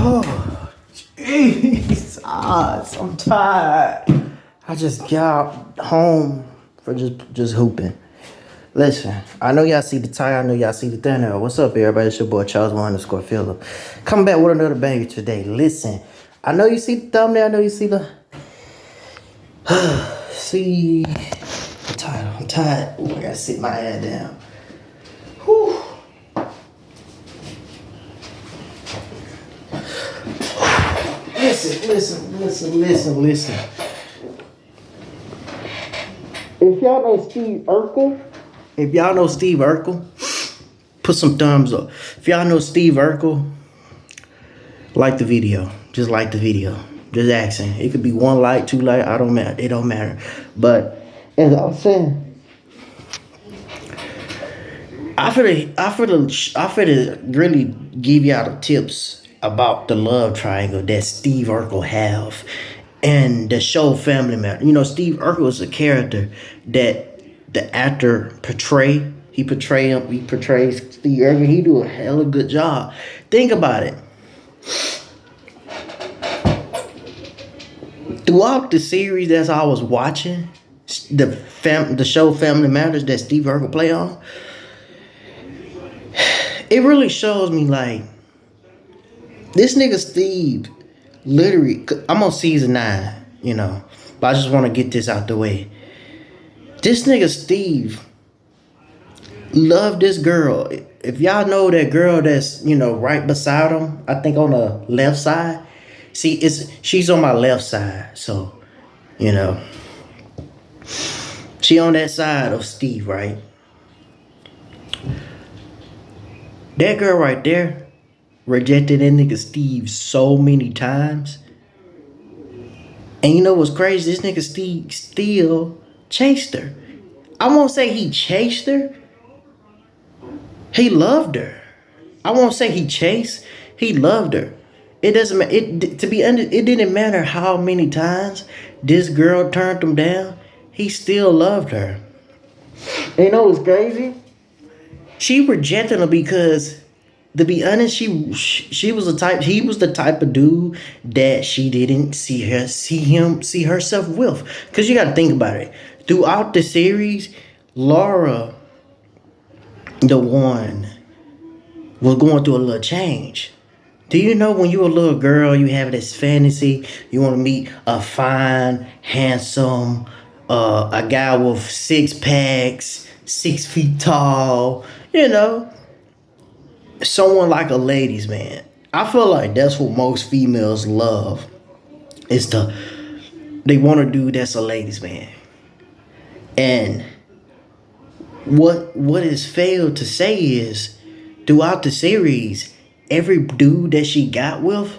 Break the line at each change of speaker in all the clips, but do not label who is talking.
Oh, jeez. I'm tired. I just got home for just hooping. Listen, I know y'all see the tire. I know y'all see the thumbnail. What's up, everybody? It's your boy Charles1_Phillip. Coming back with another baby today. Listen, I know you see the thumbnail. I know you see the see the title. I'm tired. Ooh, I gotta sit my head down. Whew. Listen. If y'all know Steve Urkel, put some thumbs up. If y'all know Steve Urkel, like the video. Just like the video. Just asking. It could be 1 like, 2 like. I don't matter. It don't matter. But as I was saying, I finna really give y'all the tips about the love triangle that Steve Urkel have and the show Family Matters. You know, Steve Urkel is a character that the actor He portrays Steve Urkel. He do a hell of a good job. Think about it. Throughout the series that I was watching, the show Family Matters that Steve Urkel play on, it really shows me like this nigga Steve, literally, I'm on season 9, you know, but I just want to get this out the way. This nigga Steve loved this girl. If y'all know that girl that's, you know, right beside him, I think on the left side. See, she's on my left side, so, you know, she on that side of Steve, right? That girl right there rejected that nigga Steve so many times. And you know what's crazy? This nigga Steve still chased her. I won't say he chased her. He loved her. I won't say he chased. He loved her. It doesn't matter. To be honest, it didn't matter how many times this girl turned him down. He still loved her. And you know what's crazy? She rejected him because, to be honest, he was the type of dude that she didn't see herself with. Cause you gotta think about it. Throughout the series, Lara, the one, was going through a little change. Do you know when you're a little girl, you have this fantasy, you want to meet a fine, handsome, a guy with 6 packs, 6 feet tall, you know, someone like a ladies' man. I feel like that's what most females love. They want a dude that's a ladies' man. And what is failed to say is, throughout the series, every dude that she got with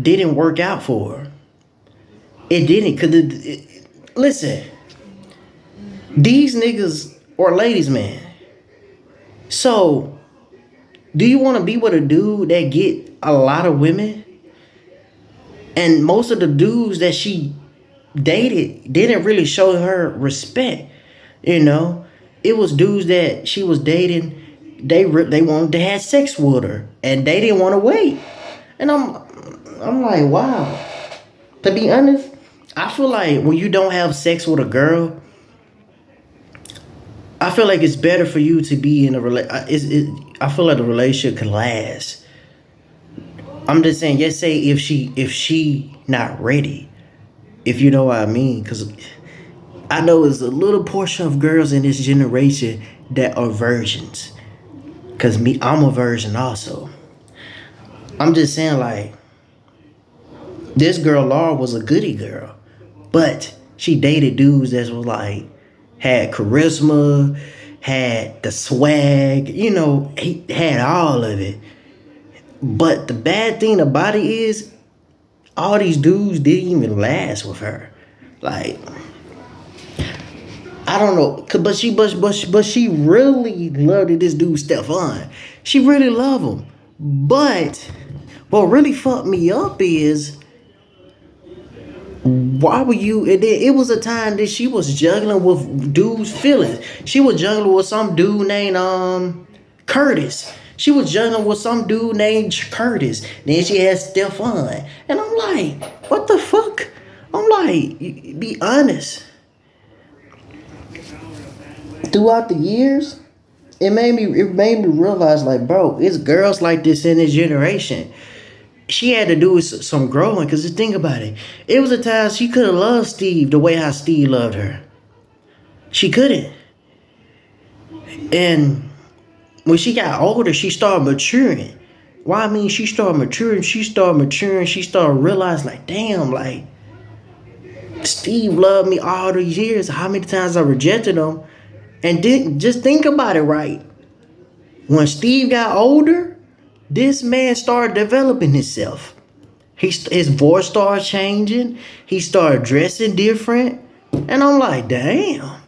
didn't work out for her. It didn't, listen, these niggas are ladies' man. So, do you want to be with a dude that get a lot of women? And most of the dudes that she dated didn't really show her respect. You know, it was dudes that she was dating. They wanted to have sex with her, and they didn't want to wait. And I'm like, wow. To be honest, I feel like when you don't have sex with a girl, I feel like it's better for you to be in a I feel like the relationship can last. I'm just saying, just say if she not ready, if you know what I mean, because I know there's a little portion of girls in this generation that are virgins. Because I'm a virgin also. I'm just saying, like, this girl, Lara, was a goody girl. But she dated dudes that was like, had charisma, had the swag, you know, he had all of it. But the bad thing about it is, all these dudes didn't even last with her. Like, I don't know, but she really loved this dude Stefan. She really loved him. But what really fucked me up is, why were you? It was a time that she was juggling with dudes' feelings. She was juggling with some dude named Curtis. She was juggling with some dude named Curtis. Then she had Stefan. And I'm like, what the fuck? I'm like, be honest. Throughout the years, it made me realize, like, bro, it's girls like this in this generation. She had to do some growing, because just think about it. It was a time she could have loved Steve the way how Steve loved her. She couldn't. And when she got older, she started maturing. Why I mean she started maturing, she started realizing, like, damn, like, Steve loved me all these years. How many times I rejected him? And then just think about it, right? When Steve got older, this man started developing himself. His voice started changing. He started dressing different. And I'm like, damn.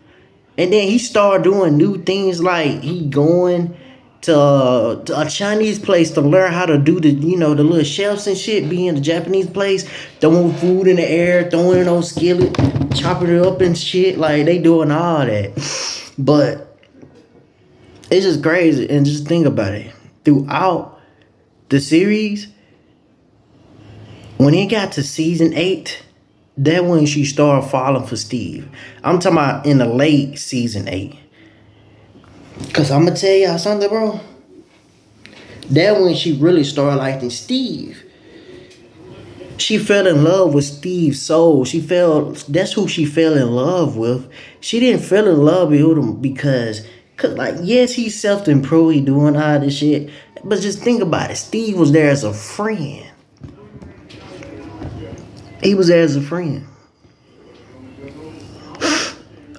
And then he started doing new things, like he going to a Chinese place to learn how to do the little chefs and shit, be in the Japanese place, throwing food in the air, throwing it on skillet, chopping it up and shit. Like, they doing all that. But it's just crazy. And just think about it. Throughout the series, when it got to season 8, that when she started falling for Steve. I'm talking about in the late season 8. Because I'm going to tell y'all something, bro. That when she really started liking Steve. She fell in love with Steve's soul. That's who she fell in love with. She didn't fall in love with him because like, yes, he's self-improved, he doing all this shit. But just think about it. Steve was there as a friend. He was there as a friend.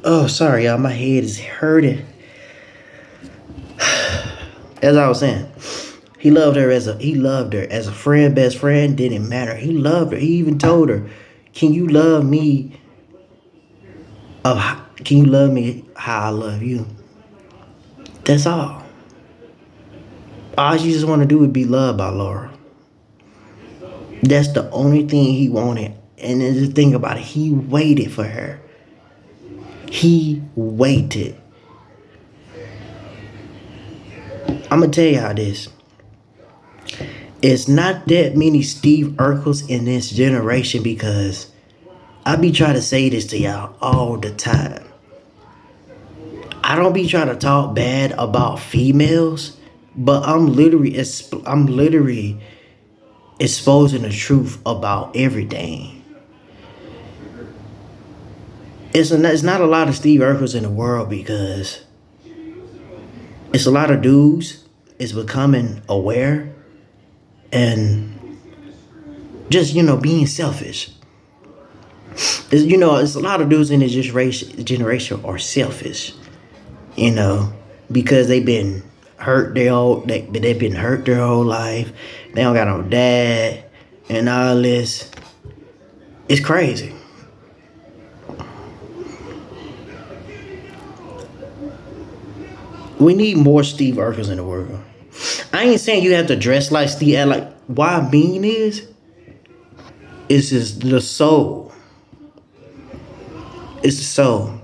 Oh, sorry, y'all. My head is hurting. As I was saying, he loved her as a friend, best friend. Didn't matter. He loved her. He even told her, "Can you love me? Can you love me how I love you?" That's all. All she just want to do is be loved by Lara. That's the only thing he wanted. And then just think about it. He waited for her. He waited. I'm going to tell y'all this. It's not that many Steve Urkels in this generation, because I be trying to say this to y'all all the time. I don't be trying to talk bad about females, but I'm literally exposing the truth about everything. It's not a lot of Steve Urkels in the world, because it's a lot of dudes is becoming aware and just, being selfish. It's a lot of dudes in this generation are selfish, because they've been hurt they've been hurt their whole life. They don't got no dad and all this. It's crazy. We need more Steve Urkels in the world. I ain't saying you have to dress like Steve. Like, what I mean is just the soul. It's the soul.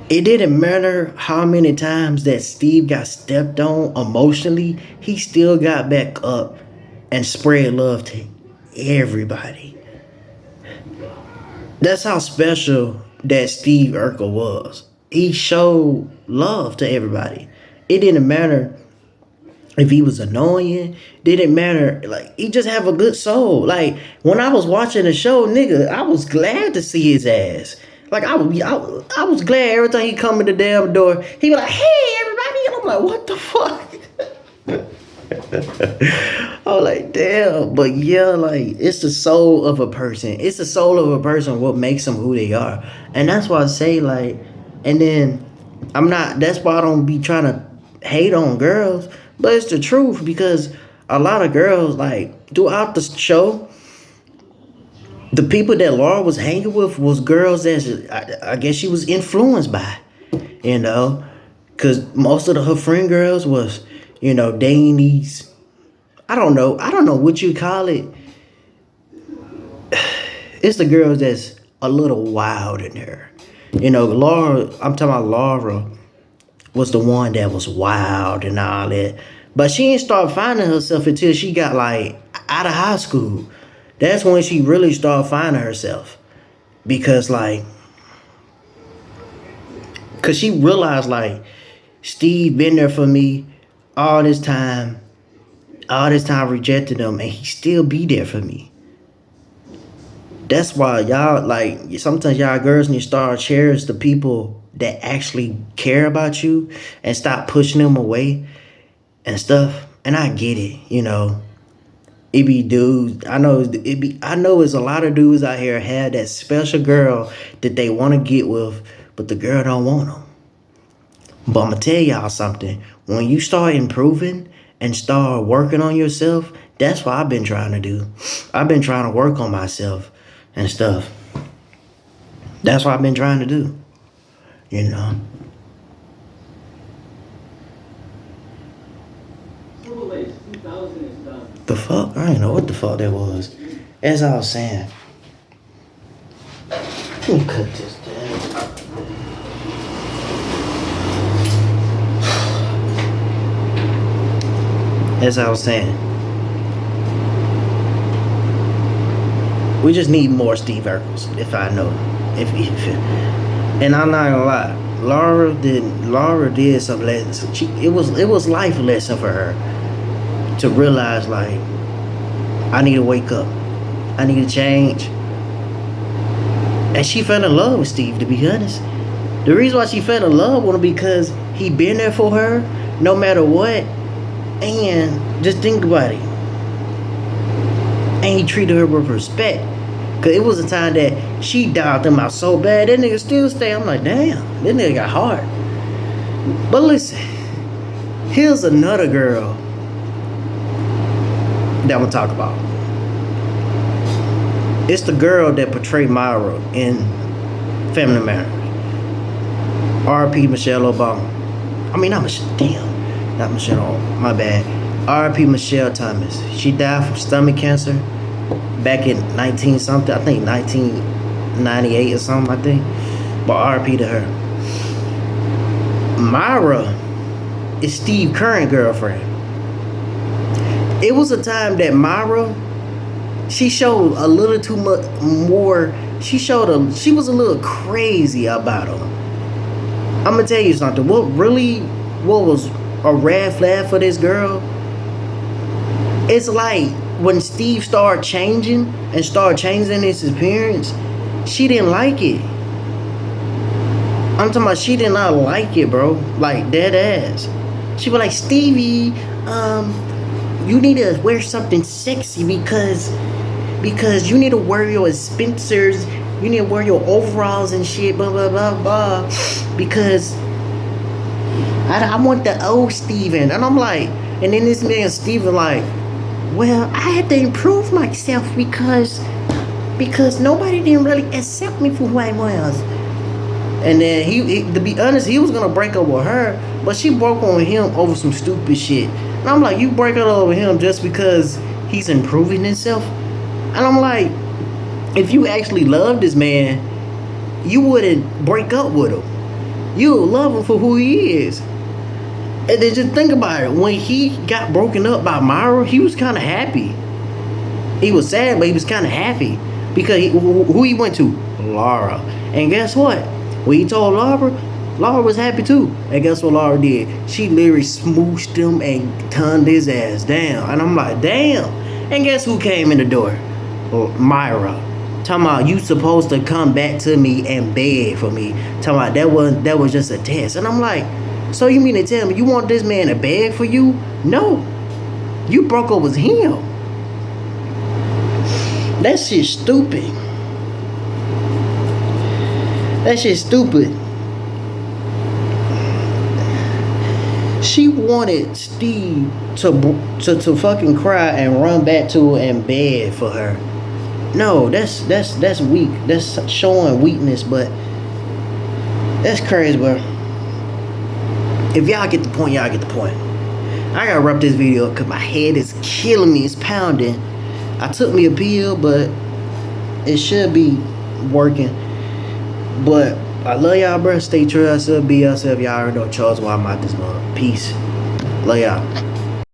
It didn't matter how many times that Steve got stepped on emotionally, he still got back up and spread love to everybody. That's how special that Steve Urkel was. He showed love to everybody. It didn't matter if he was annoying. Didn't matter. Like, he just have a good soul. Like, when I was watching the show, nigga, I was glad to see his ass. Like, I was glad every time he come in the damn door, he be like, "Hey, everybody." And I'm like, what the fuck? I was like, damn. But yeah, like, it's the soul of a person. It's the soul of a person what makes them who they are. And that's why I say, like, and then that's why I don't be trying to hate on girls. But it's the truth, because a lot of girls, like, throughout the show, the people that Lara was hanging with was girls that I guess she was influenced by, because most of her friend girls was, dating these, I don't know what you call it. It's the girls that's a little wild in her. You know, Laura, I'm talking about Lara was the one that was wild and all that. But she didn't start finding herself until she got like out of high school. That's when she really started finding herself. Because like, cause she realized like Steve been there for me all this time, rejected him, and he still be there for me. That's why y'all like sometimes y'all girls need to start cherish the people that actually care about you and stop pushing them away and stuff. And I get it, you know. It be dudes. I know it's a lot of dudes out here have that special girl that they want to get with, but the girl don't want them. But I'm gonna tell y'all something. When you start improving and start working on yourself, that's what I've been trying to do. I've been trying to work on myself and stuff. That's what I've been trying to do. You know. The fuck? I don't know what the fuck that was. As I was saying. Let me cut this down. As I was saying. We just need more Steve Urkels, if I know. And I'm not gonna lie. Lara did some lessons. It was life lesson for her to realize like I need to wake up. I need to change. And she fell in love with Steve, to be honest. The reason why she fell in love with him because he been there for her no matter what. And just think about it. And he treated her with respect. Cause it was a time that she dogged him out so bad, that nigga still stay. I'm like, damn, this nigga got heart. But listen, here's another girl that I'm gonna talk about. It's the girl that portrayed Myra in Family Matters. R.I.P. Michelle Obama. I mean, not Michelle. Damn, not Michelle. My bad. R.I.P. Michelle Thomas. She died from stomach cancer back in 19 something. I think 1998 or something. I think. But R.I.P. to her. Myra is Steve's current girlfriend. It was a time that Myra, she showed a little too much more. She was a little crazy about him. I'm gonna tell you something. What was a red flag for this girl? It's like when Steve started changing his appearance, she didn't like it. I'm talking about she did not like it, bro. Like dead ass. She was like, Stevie, you need to wear something sexy because you need to wear your Spencers, you need to wear your overalls and shit, blah blah blah blah. Because I want the old Steven. And I'm like, and then this man Steven like, well, I had to improve myself because nobody didn't really accept me for who I was. And then he to be honest, he was gonna break up with her, but she broke up with him over some stupid shit. And I'm like, you break up over him just because he's improving himself? And I'm like, if you actually love this man, you wouldn't break up with him. You'll love him for who he is. And then just think about it. When he got broken up by Myra, he was kind of happy. He was sad, but he was kind of happy. Because who he went to? Lara. And guess what? When he told Lara was happy too. And guess what Lara did? She literally smooshed him and turned his ass down. And I'm like, damn. And guess who came in the door? Myra. Talking about you supposed to come back to me and beg for me. Talking about that was just a test. And I'm like, so you mean to tell me you want this man to beg for you? No. You broke up with him. That shit stupid. That shit stupid. She wanted Steve to fucking cry and run back to her and beg for her. No, that's weak. That's showing weakness, but that's crazy, bro. If y'all get the point, y'all get the point. I gotta wrap this video up because my head is killing me. It's pounding. I took me a pill, but it should be working. But I love y'all, bro. Stay true to yourself, be yourself. Y'all already know Charles while I'm out this month. Peace. Love y'all.